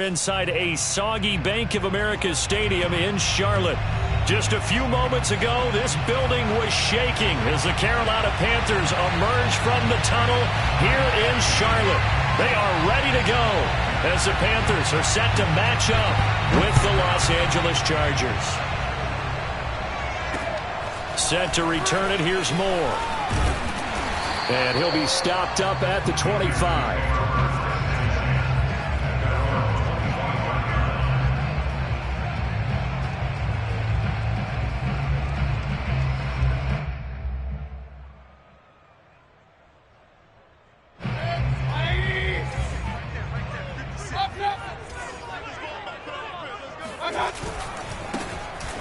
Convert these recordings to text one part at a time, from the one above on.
Inside a soggy Bank of America Stadium in Charlotte. Just a few moments ago, this building was shaking as the Carolina Panthers emerged from the tunnel here in Charlotte. They are ready to go as the Panthers are set to match up with the Los Angeles Chargers. Set to return it. Here's Moore. And he'll be stopped up at the 25.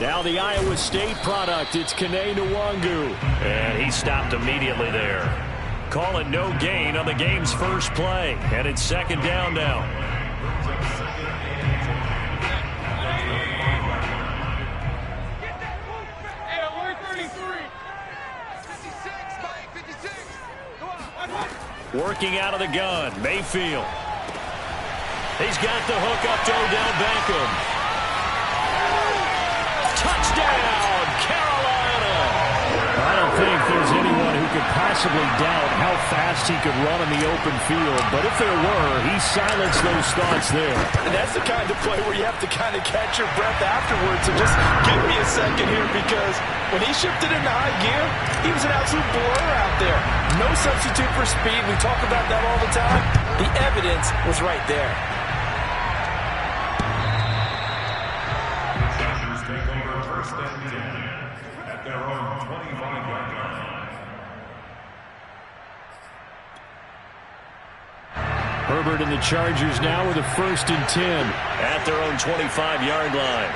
Now the Iowa State product, it's Kene Nwangu. And he stopped immediately there. Call it no gain on the game's first play. And it's second down now. Working out of the gun, Mayfield. He's got the hook up to Odell Beckham. Touchdown, Carolina! I don't think there's anyone who could possibly doubt how fast he could run in the open field. But if there were, he silenced those thoughts there. And that's the kind of play where you have to kind of catch your breath afterwards. So just give me a second here, because when he shifted into high gear, he was an absolute blur out there. No substitute for speed. We talk about that all the time. The evidence was right there. Herbert and the Chargers now with a 1st and 10 at their own 25-yard line.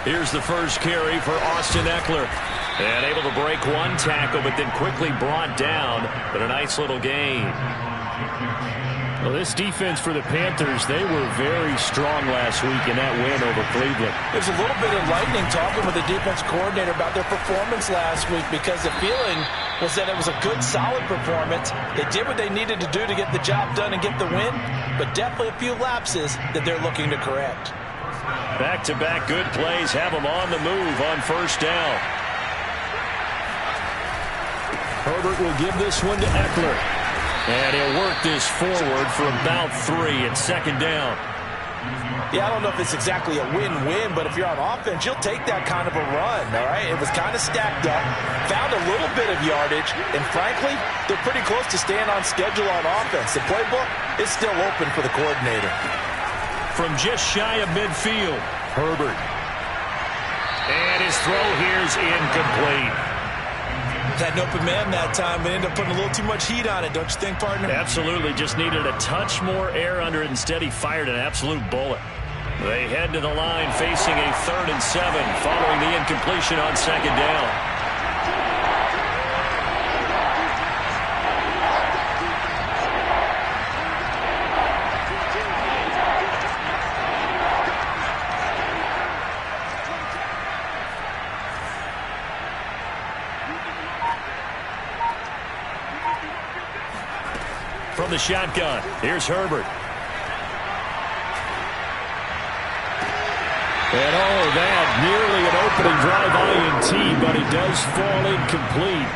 Here's the first carry for Austin Eckler. And able to break one tackle, but then quickly brought down. But a nice little gain. Well, this defense for the Panthers, they were very strong last week in that win over Cleveland. There's a little bit of lightning talking with the defense coordinator about their performance last week, because the feeling was that it was a good, solid performance. They did what they needed to do to get the job done and get the win, but definitely a few lapses that they're looking to correct. Back-to-back good plays have them on the move on first down. Herbert will give this one to Eckler. And he'll work this forward for about 3 at second down. Yeah, I don't know if it's exactly a win-win, but if you're on offense, you'll take that kind of a run, all right? It was kind of stacked up, found a little bit of yardage, and frankly, they're pretty close to staying on schedule on offense. The playbook is still open for the coordinator. From just shy of midfield, Herbert. And his throw here's incomplete. Had an open man that time, but ended up putting a little too much heat on it, don't you think, partner? Absolutely. Just needed a touch more air under it. Instead, he fired an absolute bullet. They head to the line facing a 3rd and 7 following the incompletion on second down. From the shotgun, here's Herbert. And all of that, nearly an opening drive INT, but it does fall incomplete.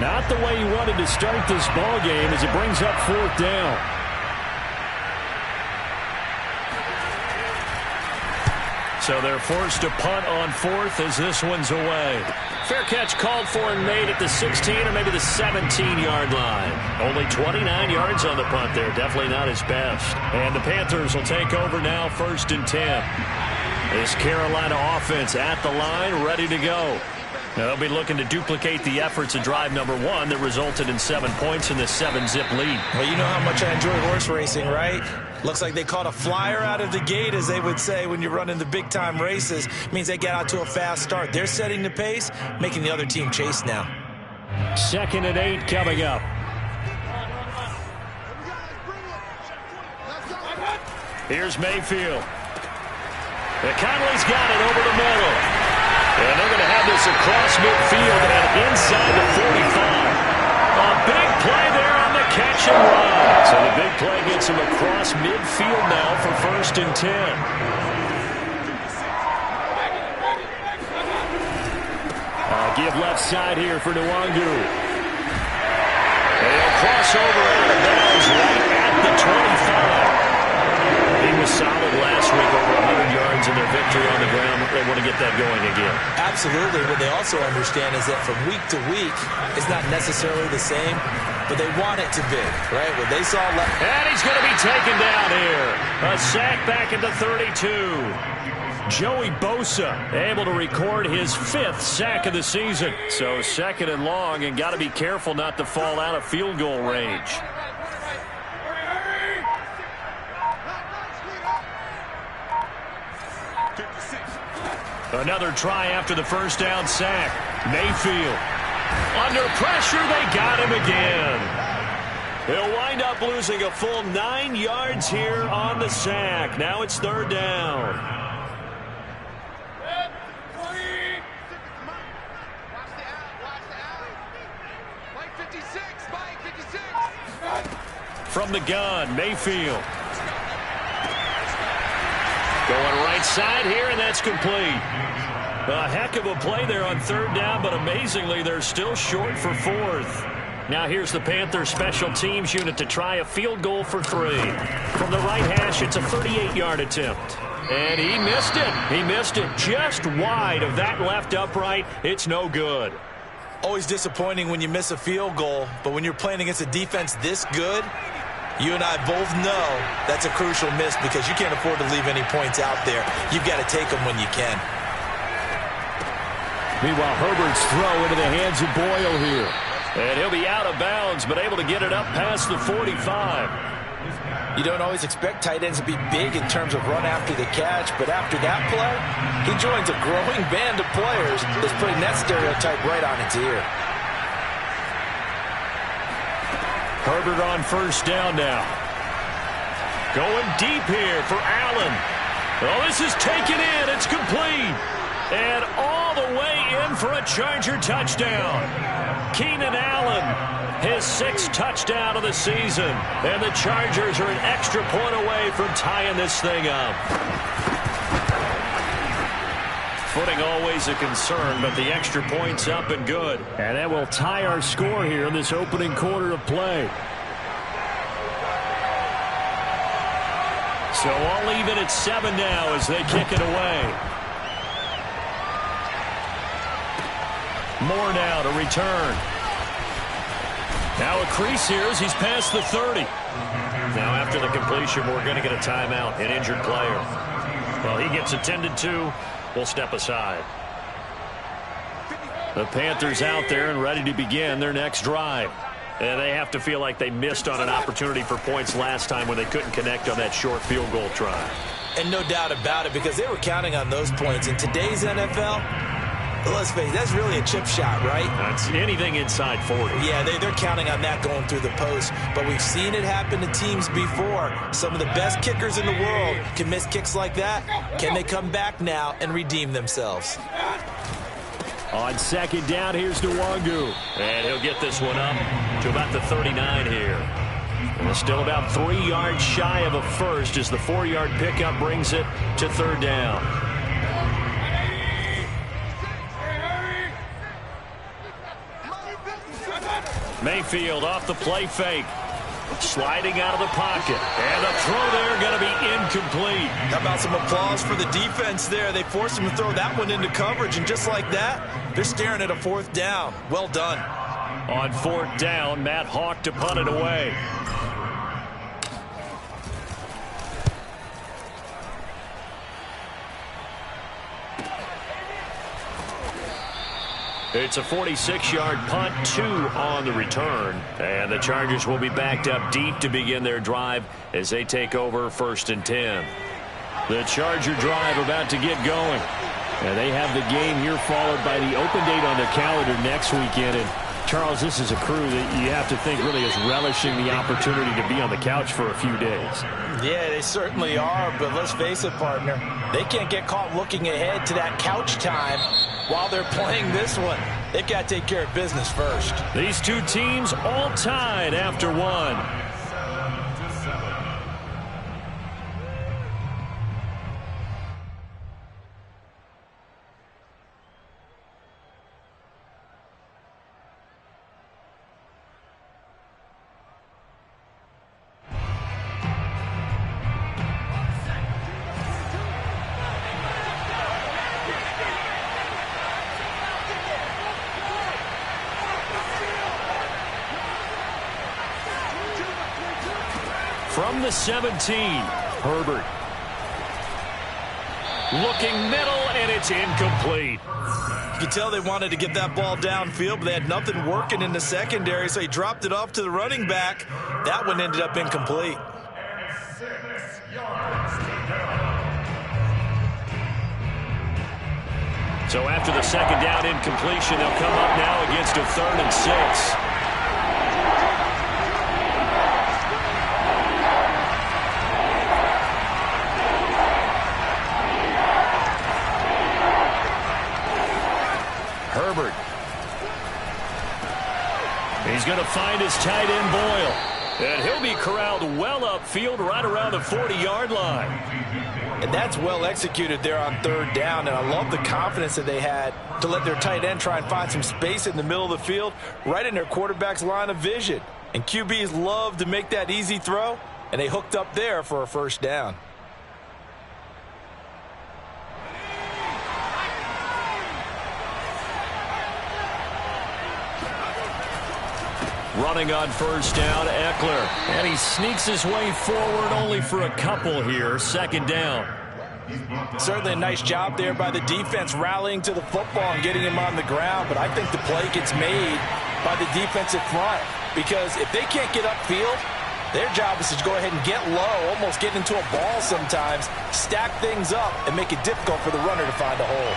Not the way he wanted to start this ball game as it brings up 4th down. So they're forced to punt on 4th as this one's away. Fair catch called for and made at the 16 or maybe the 17-yard line. Only 29 yards on the punt there. Definitely not his best. And the Panthers will take over now, 1st and 10. This Carolina offense at the line, ready to go. Now they'll be looking to duplicate the efforts of drive number 1 that resulted in 7 points in the 7-zip lead. Well, you know how much I enjoy horse racing, right? Looks like they caught a flyer out of the gate, as they would say when you're running the big-time races. Means they get out to a fast start. They're setting the pace, making the other team chase now. 2nd and 8 coming up. Here's Mayfield. Conley's got it over the middle. And they're going to have this across midfield and inside the 45. big play there on the catch and run. So the big play gets him across midfield now for 1st and 10. Give left side here for Nwangu. They'll cross over out of bounds right at the 25. He was solid last week, over 100 yards in their victory on the ground. They want to get that going again. Absolutely. What they also understand is that from week to week, it's not necessarily the same, but they want it to be, right? What they saw last... And he's going to be taken down here. A sack back at the 32. Joey Bosa able to record his 5th sack of the season. So 2nd and long, and got to be careful not to fall out of field goal range. Another try after the 1st down sack. Mayfield. Under pressure, they got him again. He'll wind up losing a full 9 yards here on the sack. Now it's 3rd down. From the gun, Mayfield. Going right side here, and that's complete. A heck of a play there on 3rd down, but amazingly, they're still short for 4th. Now here's the Panthers special teams unit to try a field goal for 3. From the right hash, it's a 38-yard attempt. And he missed it. He missed it just wide of that left upright. It's no good. Always disappointing when you miss a field goal, but when you're playing against a defense this good, you and I both know that's a crucial miss because you can't afford to leave any points out there. You've got to take them when you can. Meanwhile, Herbert's throw into the hands of Boyle here. And he'll be out of bounds, but able to get it up past the 45. You don't always expect tight ends to be big in terms of run after the catch, but after that play, he joins a growing band of players that's putting that stereotype right on its ear. Herbert on 1st down now. Going deep here for Allen. Oh, this is taken in. It's complete. And all the way in for a Charger touchdown. Keenan Allen, his 6th touchdown of the season. And the Chargers are an extra point away from tying this thing up. Footing always a concern, but the extra point's up and good. And that will tie our score here in this opening quarter of play. So all even at 7 now as they kick it away. Moore now to return. Now a crease here as he's past the 30. Now after the completion, we're going to get a timeout, an injured player. Well, he gets attended to. We'll step aside. The Panthers out there and ready to begin their next drive. And they have to feel like they missed on an opportunity for points last time when they couldn't connect on that short field goal try. And no doubt about it, because they were counting on those points. In today's NFL, let's face it, that's really a chip shot, right? That's anything inside 40. Yeah, they're counting on that going through the post. But we've seen it happen to teams before. Some of the best kickers in the world can miss kicks like that. Can they come back now and redeem themselves? On 2nd down, here's Nwangu. And he'll get this one up to about the 39 here. And still about 3 yards shy of a first as the 4-yard pickup brings it to 3rd down. Mayfield off the play fake. Sliding out of the pocket. And the throw there going to be incomplete. How about some applause for the defense there? They forced him to throw that one into coverage, and just like that, they're staring at a 4th down. Well done. On 4th down, Matt Hawk to punt it away. It's a 46-yard punt, 2 on the return. And the Chargers will be backed up deep to begin their drive as they take over 1st and 10. The Charger drive about to get going. And they have the game here followed by the open date on their calendar next weekend. And Charles, this is a crew that you have to think really is relishing the opportunity to be on the couch for a few days. Yeah, they certainly are, but let's face it, partner. They can't get caught looking ahead to that couch time while they're playing this one. They've got to take care of business first. These two teams all tied after one. From the 17, Herbert. Looking middle, and it's incomplete. You can tell they wanted to get that ball downfield, but they had nothing working in the secondary, so he dropped it off to the running back. That one ended up incomplete. So after the second down incompletion, they'll come up now against a 3rd and 6. Herbert. He's going to find his tight end Boyle. And he'll be corralled well upfield right around the 40-yard line. And that's well executed there on 3rd down. And I love the confidence that they had to let their tight end try and find some space in the middle of the field, right in their quarterback's line of vision. And QBs love to make that easy throw, and they hooked up there for a 1st down. Running on 1st down, Eckler. And he sneaks his way forward only for a couple here. 2nd down. Certainly a nice job there by the defense rallying to the football and getting him on the ground. But I think the play gets made by the defensive front. Because if they can't get upfield, their job is to go ahead and get low, almost get into a ball sometimes, stack things up, and make it difficult for the runner to find a hole.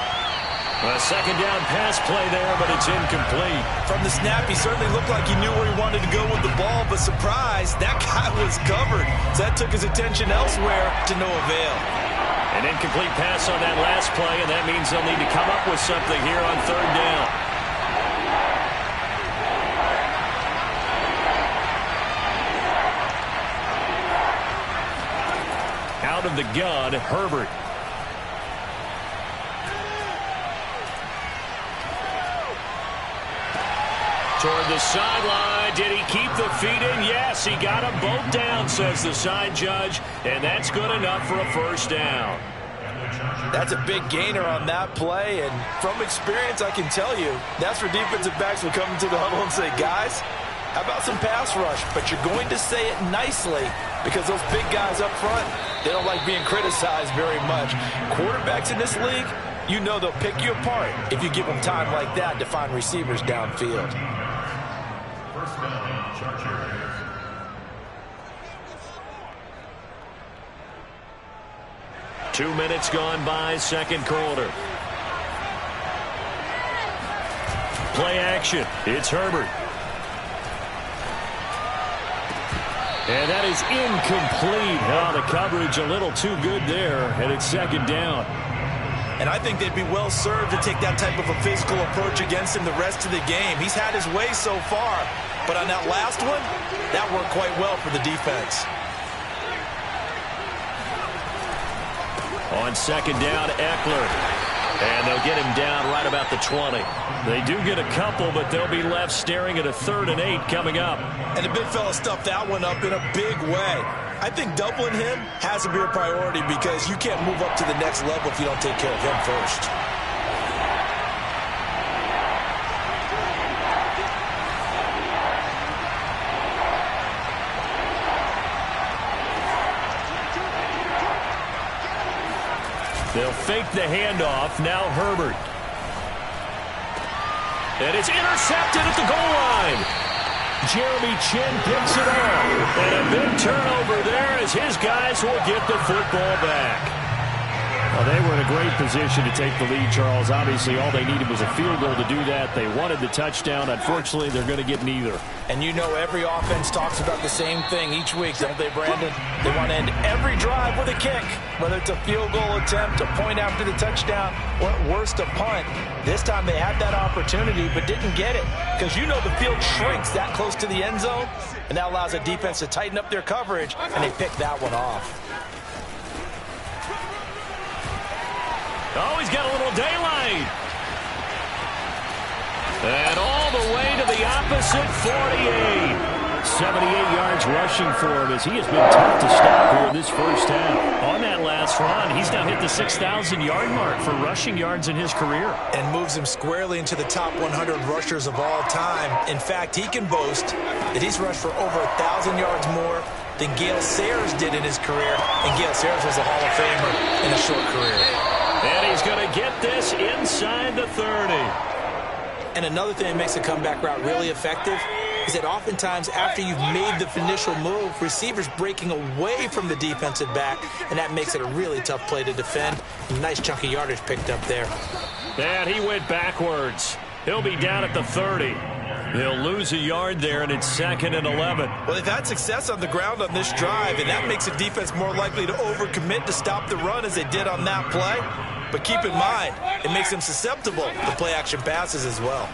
A 2nd down pass play there, but it's incomplete. From the snap, he certainly looked like he knew where he wanted to go with the ball, but surprise, that guy was covered. So that took his attention elsewhere to no avail. An incomplete pass on that last play, and that means they'll need to come up with something here on 3rd down. Out of the gun, Herbert. Toward the sideline. Did he keep the feet in? Yes, he got them both down, says the side judge, and that's good enough for a 1st down. That's a big gainer on that play, and from experience, I can tell you, that's where defensive backs will come into the huddle and say, guys, how about some pass rush? But you're going to say it nicely because those big guys up front, they don't like being criticized very much. Quarterbacks in this league, you know they'll pick you apart if you give them time like that to find receivers downfield. 2 minutes gone by, 2nd quarter. Play action. It's Herbert. And that is incomplete. Oh, the coverage a little too good there, and it's 2nd down. And I think they'd be well served to take that type of a physical approach against him the rest of the game. He's had his way so far, but on that last one, that worked quite well for the defense. On 2nd down, Eckler. And they'll get him down right about the 20. They do get a couple, but they'll be left staring at a 3rd and 8 coming up. And the big fella stuffed that one up in a big way. I think doubling him has to be a priority because you can't move up to the next level if you don't take care of him first. They'll fake the handoff. Now Herbert. And it's intercepted at the goal line. Jeremy Chin picks it off. And a big turnover there as his guys will get the football back. Well, they were in a great position to take the lead, Charles. Obviously, all they needed was a field goal to do that. They wanted the touchdown. Unfortunately, they're going to get neither. And you know every offense talks about the same thing each week, don't they, Brandon? They want to end every drive with a kick, whether it's a field goal attempt, a point after the touchdown, or at worst, a punt. This time they had that opportunity but didn't get it because you know the field shrinks that close to the end zone, and that allows a defense to tighten up their coverage, and they picked that one off. Oh, he's got a little daylight. And all the way to the opposite 48. 78 yards rushing for him as he has been tough to stop here in this first half. On that last run, he's now hit the 6,000-yard mark for rushing yards in his career. And moves him squarely into the top 100 rushers of all time. In fact, he can boast that he's rushed for over 1,000 yards more than Gale Sayers did in his career. And Gale Sayers was a Hall of Famer in a short career. And he's going to get this inside the 30. And another thing that makes a comeback route really effective is that oftentimes after you've made the initial move, receivers breaking away from the defensive back, and that makes it a really tough play to defend. Nice chunk of yardage picked up there. And he went backwards. He'll be down at the 30. He'll lose a yard there, and it's 2nd and 11. Well, they've had success on the ground on this drive, and that makes a defense more likely to overcommit to stop the run as they did on that play. But keep in mind, it makes them susceptible to play-action passes as well.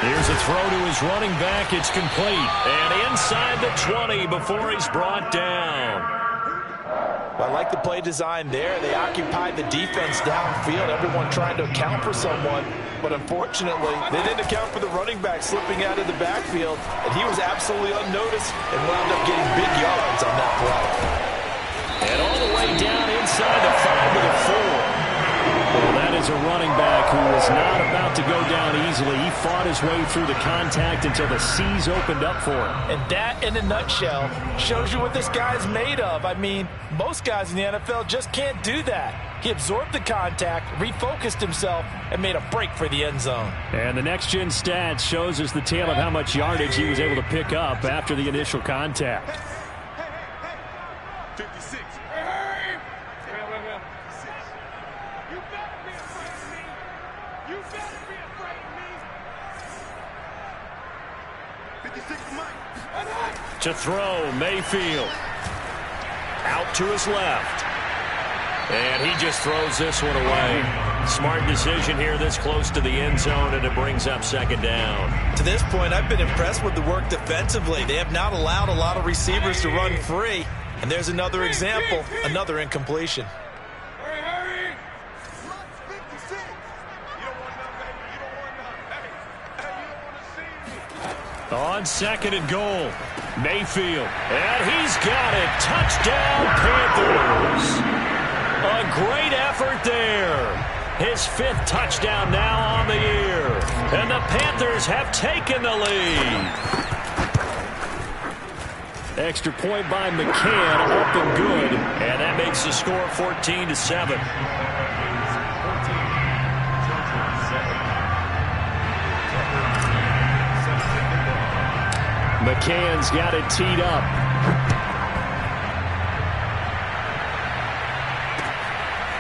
Here's a throw to his running back. It's complete. And inside the 20 before he's brought down. Well, I like the play design there. They occupied the defense downfield, everyone trying to account for someone. But unfortunately, they didn't account for the running back slipping out of the backfield, and he was absolutely unnoticed and wound up getting big yards on that play. And all the way down inside the 5 to the 4. Well, that is a running back who was not about to go down easily. He fought his way through the contact until the seas opened up for him. And that, in a nutshell, shows you what this guy's made of. I mean, most guys in the NFL just can't do that. He absorbed the contact, refocused himself, and made a break for the end zone. And the next-gen stats shows us the tale of how much yardage he was able to pick up after the initial contact. 56. You better be afraid of me. 56 Mike. To throw, Mayfield. Out to his left. And he just throws this one away. Smart decision here this close to the end zone, and it brings up 2nd down. To this point, I've been impressed with the work defensively. They have not allowed a lot of receivers to run free. And there's another example, another incompletion. On 2nd and goal, Mayfield. And he's got it. Touchdown, Panthers. A great effort there. His 5th touchdown now on the year. And the Panthers have taken the lead. Extra point by McCann, up and good. And that makes the score 14-7. McCann's got it teed up.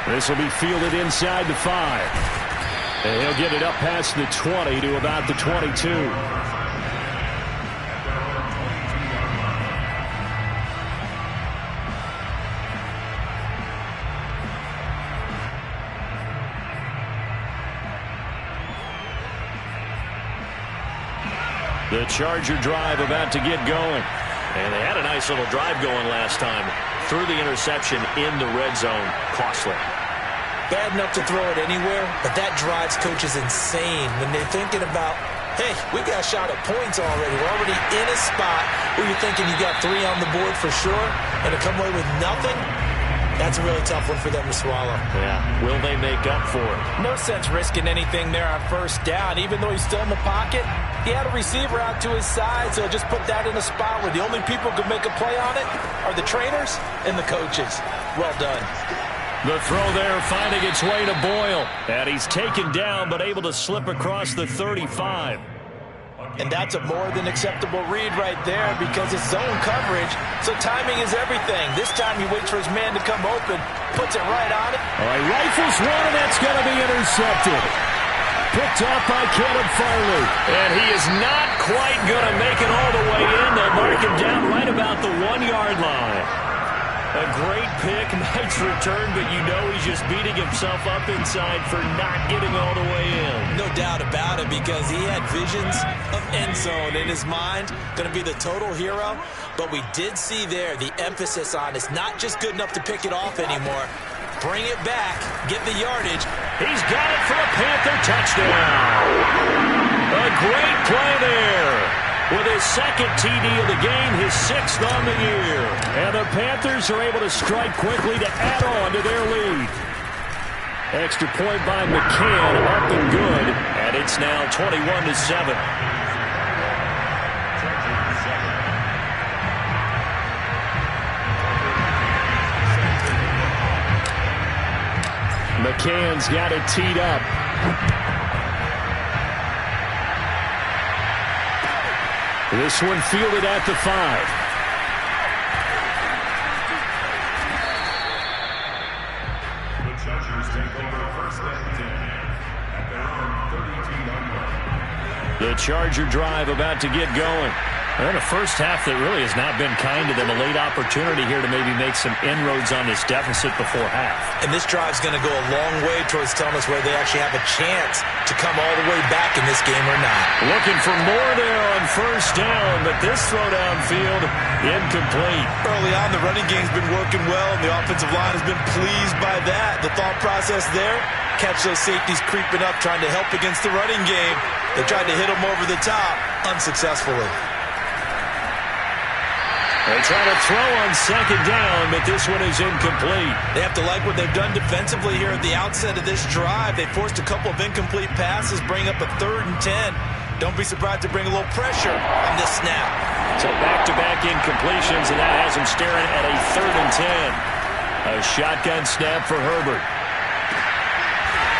This will be fielded inside the 5. And he'll get it up past the 20 to about the 22. The Charger drive about to get going. And they had a nice little drive going last time. Threw the interception in the red zone. Costly. Bad enough to throw it anywhere, but that drives coaches insane when they're thinking about, hey, we got a shot at points already. We're already in a spot where you're thinking you got 3 on the board for sure, and to come away with nothing, that's a really tough one for them to swallow. Yeah. Will they make up for it? No sense risking anything there on 1st down. Even though he's still in the pocket, he had a receiver out to his side, so just put that in a spot where the only people who can make a play on it are the trainers and the coaches. Well done. The throw there finding its way to Boyle. And he's taken down but able to slip across the 35. And that's a more than acceptable read right there because it's zone coverage, so timing is everything. This time he waits for his man to come open, puts it right on it. All right, rifles one, and that's going to be intercepted. Picked up by Caleb Farley. And he is not quite going to make it all the way in. They'll mark him down right about the 1-yard line. A great pick, nice return, but you know he's just beating himself up inside for not getting all the way in. No doubt about it, because he had visions of end zone in his mind. Going to be the total hero. But we did see there the emphasis on it's not just good enough to pick it off anymore. Bring it back, get the yardage. He's got it for a Panther touchdown. A great play there. With his second TD of the game, his 6th on the year. And the Panthers are able to strike quickly to add on to their lead. Extra point by McCann, up and good. And it's now 21-7. McCann's got it teed up. This one fielded at the 5. The Chargers take over first and 10 at their own 32-yard line. The Charger drive about to get going. And a first half that really has not been kind to them. A late opportunity here to maybe make some inroads on this deficit before half. And this drive's going to go a long way towards telling us whether they actually have a chance to come all the way back in this game or not. Looking for more there on first down, but this throw downfield incomplete. Early on, the running game's been working well, and the offensive line has been pleased by that. The thought process there, catch those safeties creeping up, trying to help against the running game. They tried to hit them over the top, unsuccessfully. They try to throw on second down, but this one is incomplete. They have to like what they've done defensively here at the outset of this drive. They forced a couple of incomplete passes, bring up a 3rd and 10. Don't be surprised to bring a little pressure on this snap. So back-to-back incompletions, and that has him staring at a 3rd and 10. A shotgun snap for Herbert.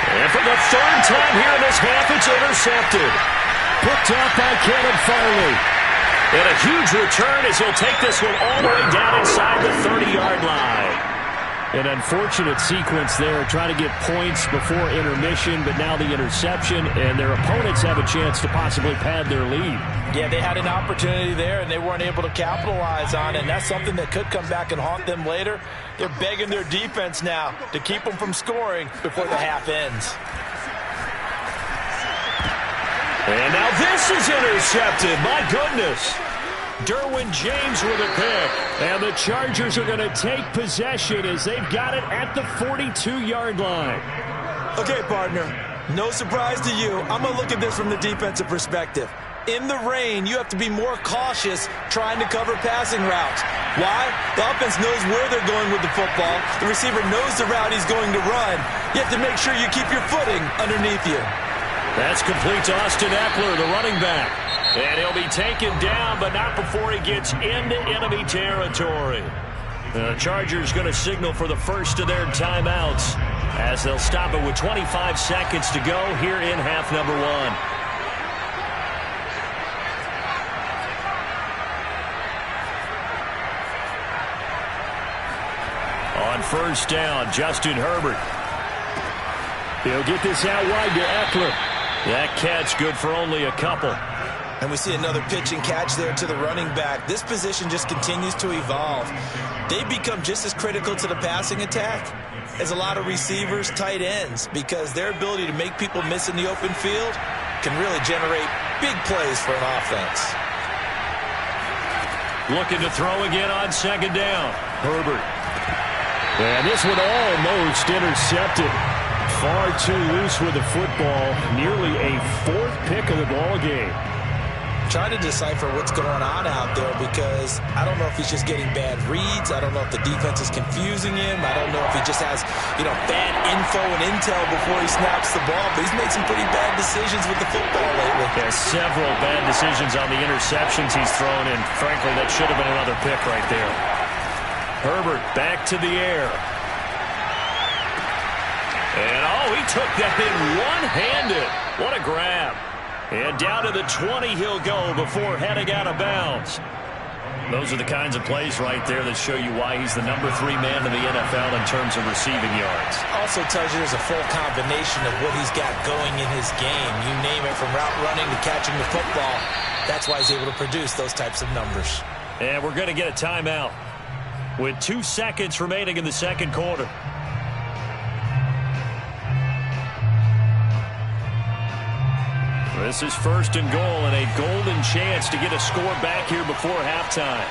And for the 3rd time here in this half, it's intercepted. Picked up by Caleb Farley. And a huge return as he'll take this one all the way down inside the 30-yard line. An unfortunate sequence there, trying to get points before intermission, but now the interception, and their opponents have a chance to possibly pad their lead. Yeah, they had an opportunity there, and they weren't able to capitalize on it, and that's something that could come back and haunt them later. They're begging their defense now to keep them from scoring before the half ends. And now this is intercepted. My goodness. Derwin James with a pick. And the Chargers are going to take possession as they've got it at the 42-yard line. Okay, partner, no surprise to you. I'm going to look at this from the defensive perspective. In the rain, you have to be more cautious trying to cover passing routes. Why? The offense knows where they're going with the football. The receiver knows the route he's going to run. You have to make sure you keep your footing underneath you. That's complete to Austin Eckler, the running back. And he'll be taken down, but not before he gets into enemy territory. The Chargers going to signal for the first of their timeouts as they'll stop it with 25 seconds to go here in half number 1. On first down, Justin Herbert. He'll get this out wide to Eckler. That catch good for only a couple. And we see another pitch and catch there to the running back. This position just continues to evolve. They become just as critical to the passing attack as a lot of receivers, tight ends, because their ability to make people miss in the open field can really generate big plays for an offense. Looking to throw again on second down. Herbert. And this one almost intercepted. Far too loose with the football. Nearly a 4th pick of the ball game. Trying to decipher what's going on out there because I don't know if he's just getting bad reads. I don't know if the defense is confusing him. I don't know if he just has, bad info and intel before he snaps the ball. But he's made some pretty bad decisions with the football lately. Yeah, several bad decisions on the interceptions he's thrown, and frankly, that should have been another pick right there. Herbert back to the air. And, he took that in one-handed. What a grab. And down to the 20 he'll go before heading out of bounds. Those are the kinds of plays right there that show you why he's the number 3 man in the NFL in terms of receiving yards. Also tells you there's a full combination of what he's got going in his game. You name it, from route running to catching the football. That's why he's able to produce those types of numbers. And we're going to get a timeout with 2 seconds remaining in the second quarter. This is 1st and goal and a golden chance to get a score back here before halftime.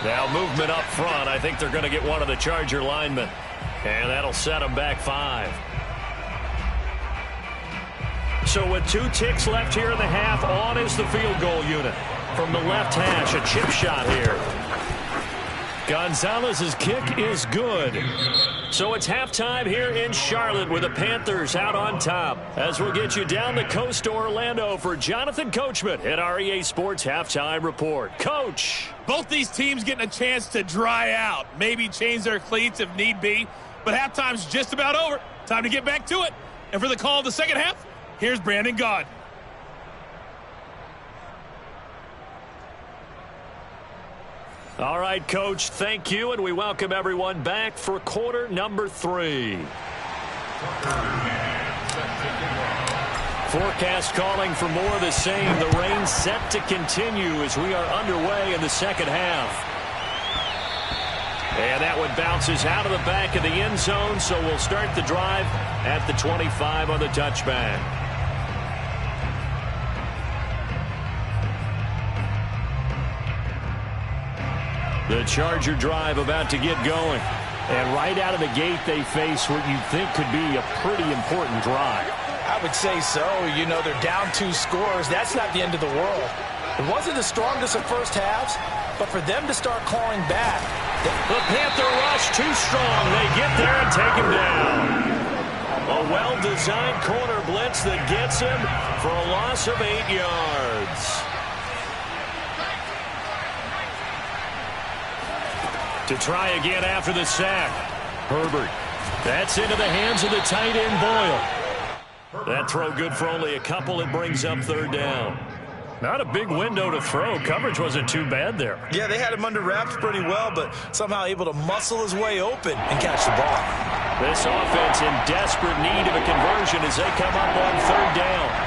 Now movement up front. I think they're going to get one of the Charger linemen. And that'll set them back 5. So with 2 ticks left here in the half, on is the field goal unit. From the left hash, a chip shot here. Gonzalez's kick is good. So it's halftime here in Charlotte with the Panthers out on top. As we'll get you down the coast to Orlando for Jonathan Coachman at our EA Sports Halftime Report. Coach! Both these teams getting a chance to dry out. Maybe change their cleats if need be. But halftime's just about over. Time to get back to it. And for the call of the second half, here's Brandon Gaud. All right, Coach, thank you, and we welcome everyone back for quarter number 3. Forecast calling for more of the same. The rain set to continue as we are underway in the second half. And that one bounces out of the back of the end zone, so we'll start the drive at the 25 on the touchback. The Charger drive about to get going. And right out of the gate, they face what you'd think could be a pretty important drive. I would say so. You know, they're down 2 scores. That's not the end of the world. It wasn't the strongest of first halves, but for them to start clawing back. The Panther rush too strong. They get there and take him down. A well-designed corner blitz that gets him for a loss of 8 yards. To try again after the sack. Herbert. That's into the hands of the tight end, Boyle. That throw good for only a couple. It brings up 3rd down. Not a big window to throw. Coverage wasn't too bad there. Yeah, they had him under wraps pretty well, but somehow able to muscle his way open and catch the ball. This offense in desperate need of a conversion as they come up on 3rd down.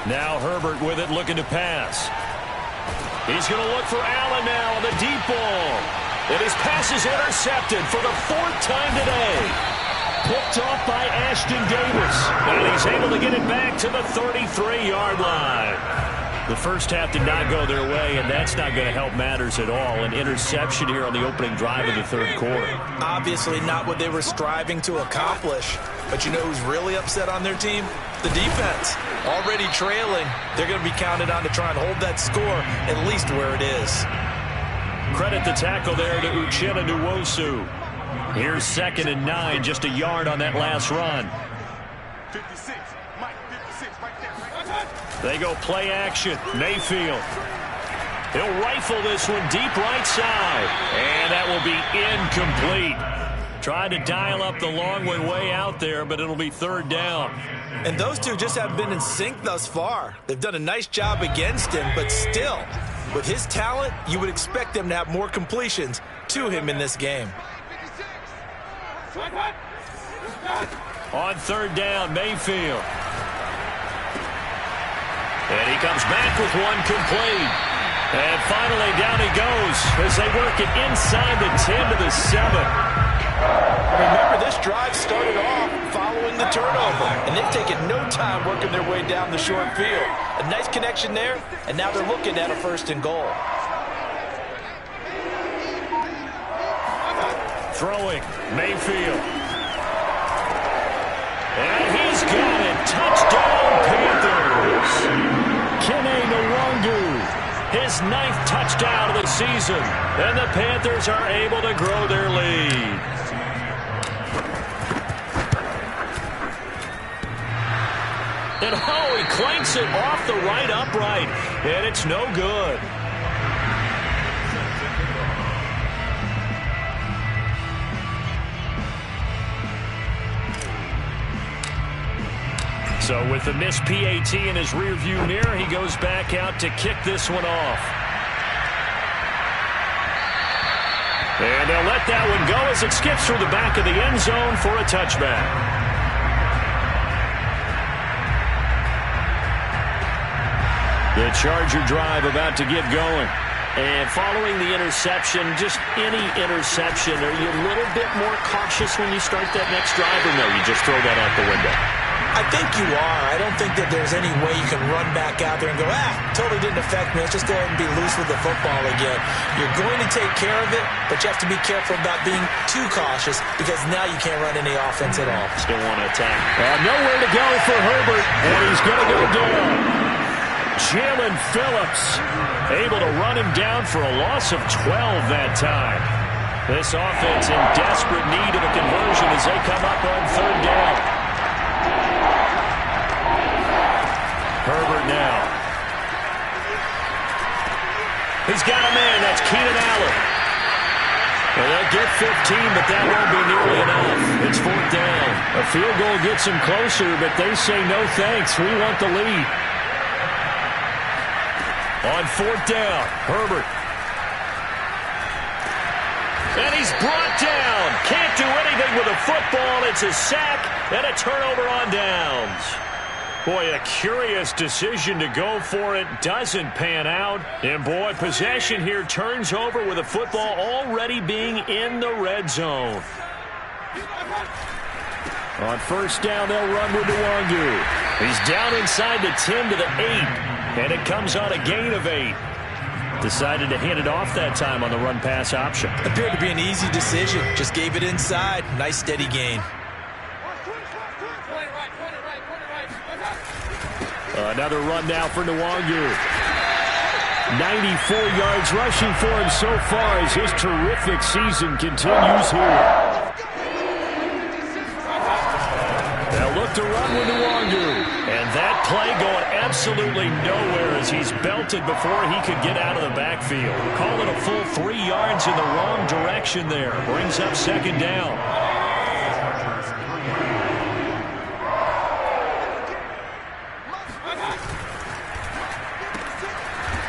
Now Herbert with it, looking to pass. He's going to look for Allen now on the deep ball. And his pass is intercepted for the 4th time today. Picked off by Ashton Davis. And he's able to get it back to the 33-yard line. The first half did not go their way, and that's not going to help matters at all. An interception here on the opening drive of the 3rd quarter. Obviously not what they were striving to accomplish. But you know who's really upset on their team? The defense. Already trailing. They're going to be counted on to try and hold that score at least where it is. Credit the tackle there to Uchenna Nwosu. Here's 2nd and 9, just a yard on that last run. 56, Mike, 56, right there. They go play action. Mayfield. He'll rifle this one deep right side. And that will be incomplete. Tried to dial up the long one way out there, but it'll be 3rd down. And those two just haven't been in sync thus far. They've done a nice job against him, but still, with his talent, you would expect them to have more completions to him in this game. On 3rd down, Mayfield. And he comes back with one complete. And finally, down he goes as they work it inside the 10 to the 7. Remember, this drive started off following the turnover, and they've taken no time working their way down the short field. A nice connection there, and now they're looking at a 1st and goal. Throwing, Mayfield. And he's He's got it. Touchdown, Panthers. Kene Nwangu, his 9th touchdown of the season. And the Panthers are able to grow their lead. And oh, he clanks it off the right upright. And it's no good. So with the missed PAT in his rearview mirror, he goes back out to kick this one off. And they'll let that one go as it skips through the back of the end zone for a touchback. The Charger drive about to get going. And following the interception, just any interception, are you a little bit more cautious when you start that next drive, or no, you just throw that out the window? I think you are. I don't think that there's any way you can run back out there and go, totally didn't affect me. Let's just go ahead and be loose with the football again. You're going to take care of it, but you have to be careful about being too cautious because now you can't run any offense at all. Still want to attack. Nowhere to go for Herbert, and he's going to go down. Jalen Phillips able to run him down for a loss of 12 that time. This offense in desperate need of a conversion as they come up on 3rd down. Herbert now. He's got a man. That's Keenan Allen. Well, they'll get 15, but that won't be nearly enough. It's 4th down. A field goal gets them closer, but they say no thanks. We want the lead. On 4th down, Herbert. And he's brought down. Can't do anything with a football. It's a sack and a turnover on downs. Boy, a curious decision to go for it. Doesn't pan out. And boy, possession here turns over with a football already being in the red zone. On 1st down, they'll run with Nwangu. He's down inside the 10 to the 8. And it comes on a gain of 8. Decided to hand it off that time on the run-pass option. Appeared to be an easy decision. Just gave it inside. Nice steady gain. Another run now for Nwangu. 94 yards rushing for him so far as his terrific season continues here. They'll look to run with Nwangu. And that play going absolutely nowhere as he's belted before he could get out of the backfield. Call it a full 3 yards in the wrong direction there. Brings up 2nd down.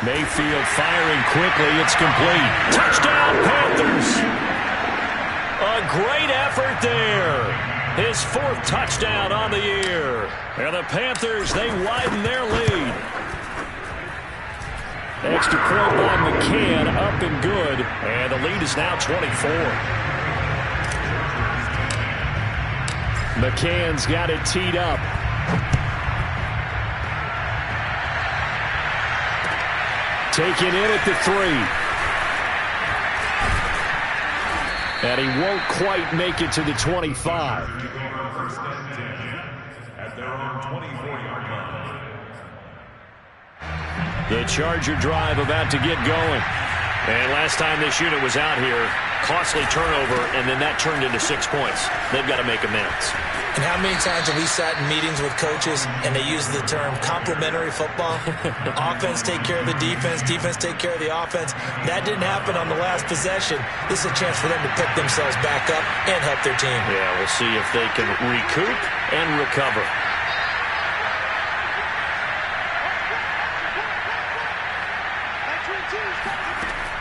Mayfield firing quickly. It's complete. Touchdown, Panthers. A great effort there. His 4th touchdown on the year. And the Panthers, they widen their lead. Extra point by McCann, up and good. And the lead is now 24. McCann's got it teed up. Taken in at the 3. And he won't quite make it to the 25. At their own 24-yard line. The Charger drive about to get going. And last time this unit was out here, costly turnover, and then that turned into 6 points. They've got to make amends. And how many times have we sat in meetings with coaches and they use the term complementary football? Offense take care of the defense, defense take care of the offense. That didn't happen on the last possession. This is a chance for them to pick themselves back up and help their team. Yeah, we'll see if they can recoup and recover.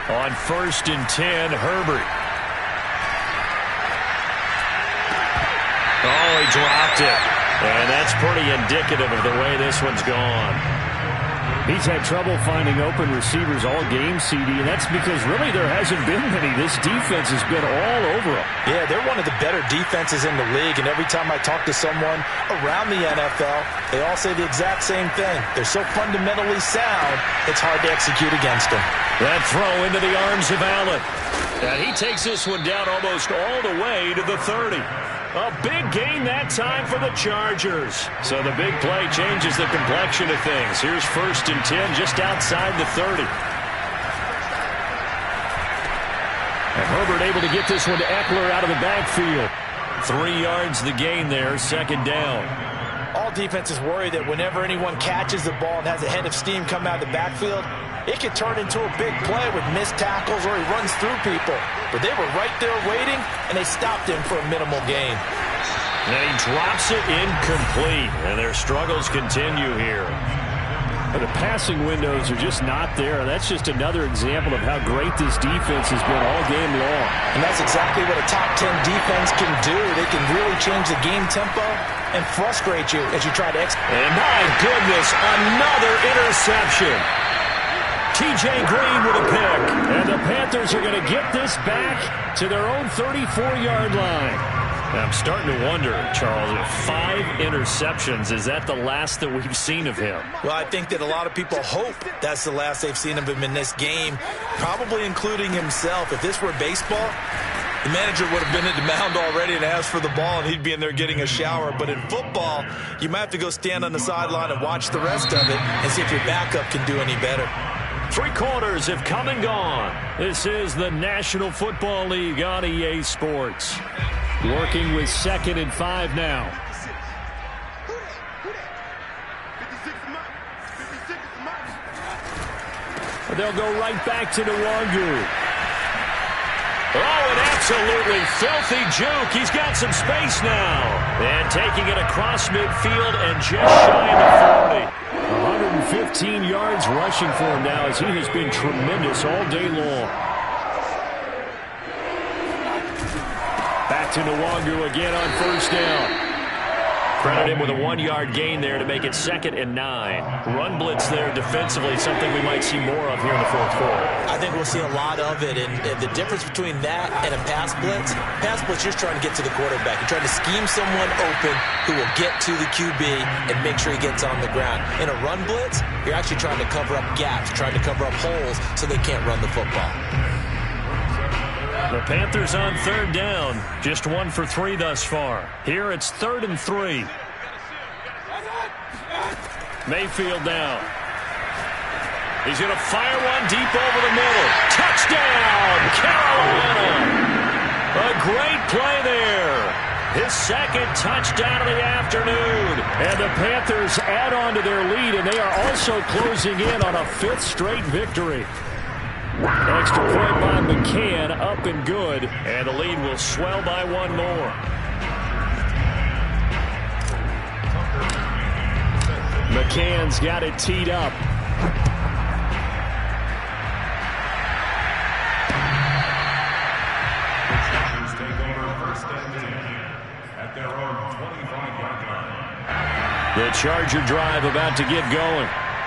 On 1st and 10, Herbert. Oh, he dropped it. And that's pretty indicative of the way this one's gone. He's had trouble finding open receivers all game, CD, and that's because really there hasn't been many. This defense has been all over him. Yeah, they're one of the better defenses in the league, and every time I talk to someone around the NFL, they all say the exact same thing. They're so fundamentally sound, it's hard to execute against them. That throw into the arms of Allen. And he takes this one down almost all the way to the 30. A big gain that time for the Chargers. So the big play changes the complexion of things. Here's 1st and 10 just outside the 30. And Herbert able to get this one to Eckler out of the backfield. 3 yards the gain there, 2nd down. All defenses worry that whenever anyone catches the ball and has a head of steam come out of the backfield, it can turn into a big play with missed tackles or he runs through people. But they were right there waiting, and they stopped him for a minimal gain. And he drops it incomplete, and their struggles continue here. But the passing windows are just not there. That's just another example of how great this defense has been all game long. And that's exactly what a top 10 defense can do. They can really change the game tempo and frustrate you as you try to execute. And my goodness, another interception. T.J. Green with a pick. And the Panthers are going to get this back to their own 34-yard line. I'm starting to wonder, Charles, if 5 interceptions, is that the last that we've seen of him? Well, I think that a lot of people hope that's the last they've seen of him in this game, probably including himself. If this were baseball, the manager would have been at the mound already and asked for the ball, and he'd be in there getting a shower. But in football, you might have to go stand on the sideline and watch the rest of it and see if your backup can do any better. 3 quarters have come and gone. This is the National Football League on EA Sports. Working with 2nd and 5 now. They'll go right back to Nwangu. Oh, an absolutely filthy juke. He's got some space now. And taking it across midfield and just shy of the 40. 115 yards rushing for him now as he has been tremendous all day long. Back to Nwangu again on 1st down. Credit him with a 1-yard gain there to make it 2nd and 9. Run blitz there defensively, something we might see more of here in the 4th quarter. I think we'll see a lot of it, and the difference between that and a pass blitz, you're just trying to get to the quarterback. You're trying to scheme someone open who will get to the QB and make sure he gets on the ground. In a run blitz, you're actually trying to cover up gaps, trying to cover up holes so they can't run the football. The Panthers on 3rd down. Just 1 for 3 thus far. Here it's 3rd and 3. Mayfield now. He's going to fire one deep over the middle. Touchdown, Carolina. A great play there. His 2nd touchdown of the afternoon. And the Panthers add on to their lead, and they are also closing in on a 5th straight victory. Extra point by McCann, up and good. And the lead will swell by 1 more. McCann's got it teed up. The Chargers take over 1st and 10 at their own 25-yard line. The Charger drive about to get going.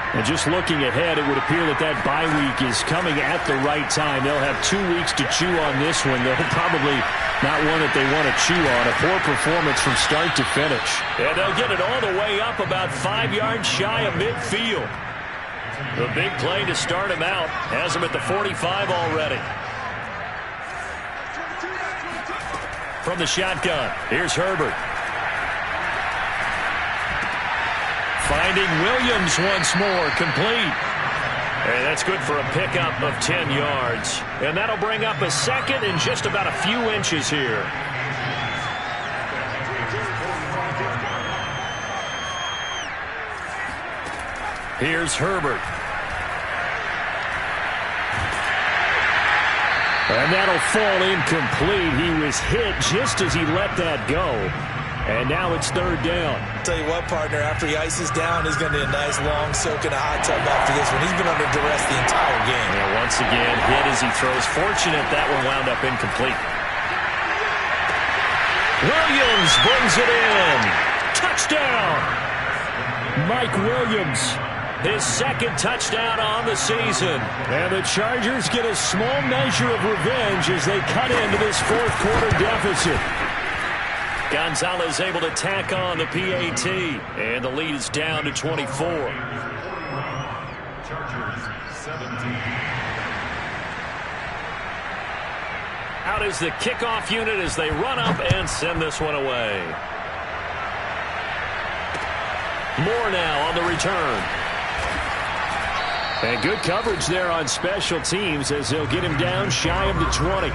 And just looking ahead, it would appear that bye week is coming at the right time. They'll have 2 weeks to chew on this one. They'll probably not one that they want to chew on. A poor performance from start to finish. And they'll get it all the way up about 5 yards shy of midfield. The big play to start him out has him at the 45 already. From the shotgun, here's Herbert. Finding Williams once more, complete. And that's good for a pickup of 10 yards. And that'll bring up a 2nd and just about a few inches here. Here's Herbert. And that'll fall incomplete. He was hit just as he let that go. And now it's 3rd down. Tell you what, partner, after he ices down, he's going to be a nice long soak in a hot tub after this one. He's been under duress the entire game. And once again, hit as he throws. Fortunate that one wound up incomplete. Williams brings it in. Touchdown. Mike Williams. His 2nd touchdown on the season. And the Chargers get a small measure of revenge as they cut into this 4th quarter deficit. Gonzalez able to tack on the PAT, and the lead is down to 24. Chargers 17. Out is the kickoff unit as they run up and send this one away. Moore now on the return. And good coverage there on special teams as they'll get him down shy of the 20.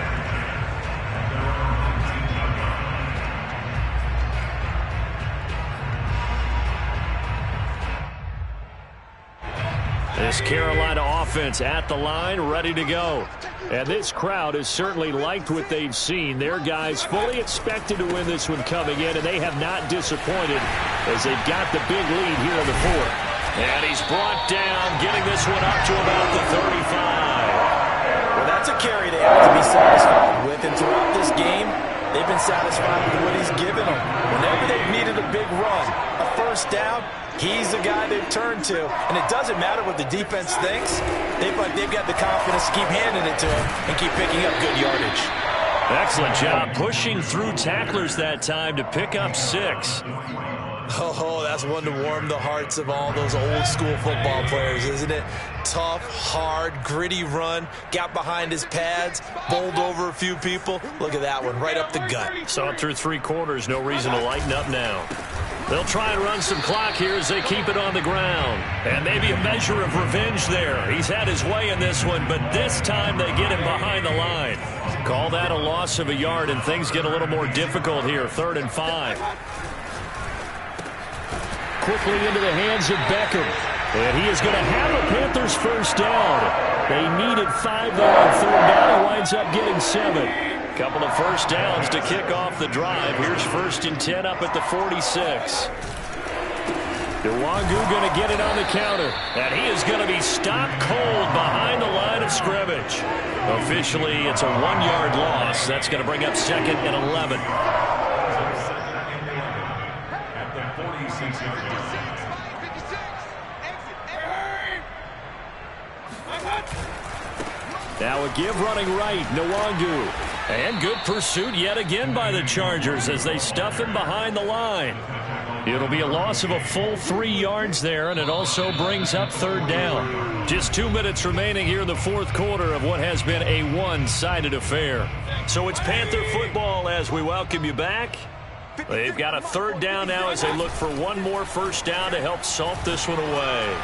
This Carolina offense at the line, ready to go. And this crowd has certainly liked what they've seen. Their guys fully expected to win this one coming in, and they have not disappointed as they've got the big lead here in the fourth. And he's brought down, getting this one up to about the 35. Well, that's a carry they have to be satisfied with. And throughout this game, they've been satisfied with what he's given them. Whenever they've needed a big run, a first down, he's the guy they've turned to. And it doesn't matter what the defense thinks. They've got the confidence to keep handing it to him and keep picking up good yardage. Excellent job pushing through tacklers that time to pick up 6. Oh, that's one to warm the hearts of all those old school football players, isn't it? Tough, hard, gritty run, got behind his pads, bowled over a few people. Look at that one, right up the gut. Saw it through 3 quarters, no reason to lighten up now. They'll try and run some clock here as they keep it on the ground. And maybe a measure of revenge there. He's had his way in this one, but this time they get him behind the line. Call that a loss of a yard, and things get a little more difficult here, 3rd and 5. Quickly into the hands of Beckham. And he is going to have a Panthers first down. They needed 5 there on 3rd down. He winds up getting 7. Couple of first downs to kick off the drive. Here's 1st and 10 up at the 46. Nwangu going to get it on the counter. And he is going to be stopped cold behind the line of scrimmage. Officially, it's a 1-yard loss. That's going to bring up 2nd and 11. Now a give running right, Nwangu. And good pursuit yet again by the Chargers as they stuff him behind the line. It'll be a loss of a full 3 yards there, and it also brings up 3rd down. Just 2 minutes remaining here in the 4th quarter of what has been a one-sided affair. So it's Panther football as we welcome you back. They've got a 3rd down now as they look for one more first down to help salt this one away.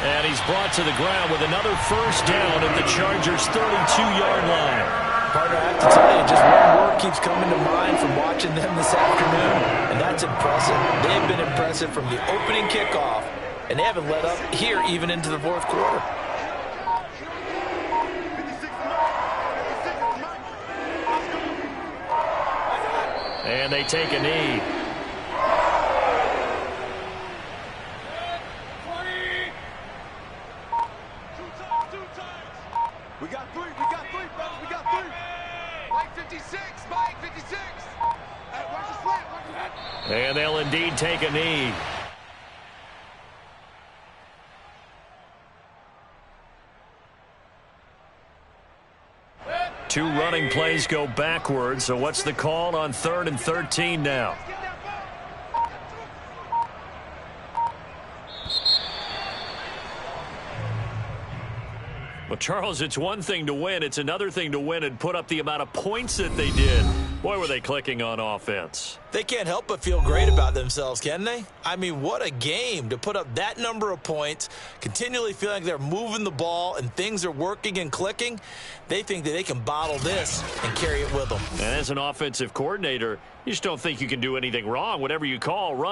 And he's brought to the ground with another first down at the Chargers' 32-yard line. Partner, I have to tell you, just one word keeps coming to mind from watching them this afternoon, and that's impressive. They've been impressive from the opening kickoff, and they haven't let up here even into the 4th quarter. And they take a knee. We got three, brothers, we got 3. Mike 56, Mike 56. Watch the slant, watch the slant. And they'll indeed take a knee. Two running plays go backwards, so what's the call on 3rd and 13 now? Well, Charles, it's one thing to win. It's another thing to win and put up the amount of points that they did. Boy, were they clicking on offense. They can't help but feel great about themselves, can they? I mean, what a game to put up that number of points, continually feeling like they're moving the ball and things are working and clicking. They think that they can bottle this and carry it with them. And as an offensive coordinator, you just don't think you can do anything wrong. Whatever you call, run.